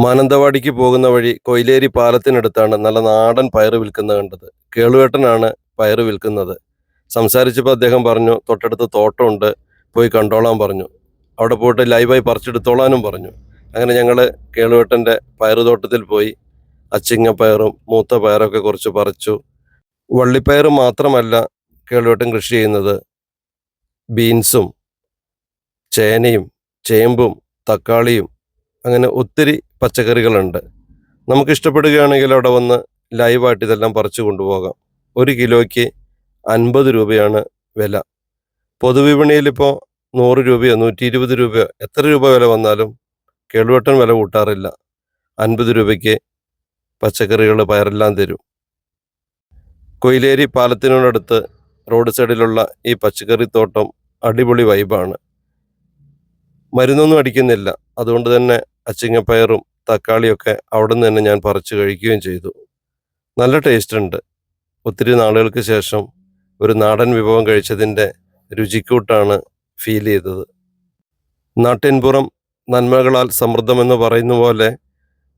മാനന്തവാടിക്ക് പോകുന്ന വഴി കൊയിലേരി പാലത്തിനടുത്താണ് നല്ല നാടൻ പയറ് വിൽക്കുന്നത് കണ്ടത്. കേളുവേട്ടനാണ് പയറ് വിൽക്കുന്നത്. സംസാരിച്ചപ്പോൾ അദ്ദേഹം പറഞ്ഞു തൊട്ടടുത്ത് തോട്ടമുണ്ട്, പോയി കണ്ടോളാൻ പറഞ്ഞു. അവിടെ പോയിട്ട് ലൈവായി പറിച്ചെടുത്തോളാനും പറഞ്ഞു. അങ്ങനെ ഞങ്ങൾ കേളുവേട്ടൻ്റെ പയറ് തോട്ടത്തിൽ പോയി അച്ചിങ്ങപ്പയറും മൂത്ത പയറൊക്കെ കുറച്ച് പറിച്ചു. വള്ളിപ്പയർ മാത്രമല്ല കേളുവേട്ടൻ കൃഷി ചെയ്യുന്നത്, ബീൻസും ചേനയും ചേമ്പും തക്കാളിയും അങ്ങനെ ഒത്തിരി പച്ചക്കറികളുണ്ട്. നമുക്ക് ഇഷ്ടപ്പെടുകയാണെങ്കിൽ അവിടെ വന്ന് ലൈവായിട്ട് ഇതെല്ലാം പറിച്ചു കൊണ്ടുപോകാം. 1 കിലോയ്ക്ക് 50 രൂപയാണ് വില. പൊതുവിപണിയിൽ ഇപ്പോൾ 100 രൂപയോ 120 രൂപയോ എത്ര രൂപ വില വന്നാലും കേളുവട്ടൻ വില കൂട്ടാറില്ല. 50 രൂപയ്ക്ക് പച്ചക്കറികൾ പയറെല്ലാം തരും. കൊയിലേരി പാലത്തിനോടടുത്ത് റോഡ് സൈഡിലുള്ള ഈ പച്ചക്കറി തോട്ടം അടിപൊളി വൈബാണ്. മരുന്നൊന്നും അടിക്കുന്നില്ല. അതുകൊണ്ട് തന്നെ അച്ചിങ്ങപ്പയറും തക്കാളിയൊക്കെ അവിടെ നിന്ന് തന്നെ ഞാൻ പറിച്ച് കഴിക്കുകയും ചെയ്തു. നല്ല ടേസ്റ്റ് ഉണ്ട്. ഒത്തിരി നാളുകൾക്ക് ശേഷം ഒരു നാടൻ വിഭവം കഴിച്ചതിൻ്റെ രുചിക്കൂട്ടാണ് ഫീൽ ചെയ്തത്. നാട്ടിൻപുറം നന്മകളാൽ സമൃദ്ധമെന്ന് പറയുന്ന പോലെ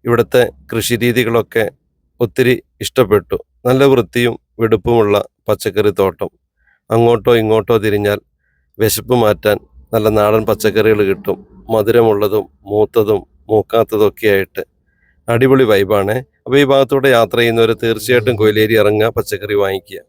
ഇവിടുത്തെ കൃഷിരീതികളൊക്കെ ഒത്തിരി ഇഷ്ടപ്പെട്ടു. നല്ല വൃത്തിയും വെടുപ്പുമുള്ള പച്ചക്കറി തോട്ടം. അങ്ങോട്ടോ ഇങ്ങോട്ടോ തിരിഞ്ഞാൽ വിശപ്പ് മാറ്റാൻ നല്ല നാടൻ പച്ചക്കറികൾ കിട്ടും. മധുരമുള്ളതും മൂത്തതും മൂക്കാത്തതൊക്കെ ആയിട്ട് അടിപൊളി വൈബാണ്. അപ്പോൾ ഈ ഭാഗത്തൂടെ യാത്ര ചെയ്യുന്നവർ തീർച്ചയായിട്ടും കൊയിലേരി ഇറങ്ങുക, പച്ചക്കറി വാങ്ങിക്കുക.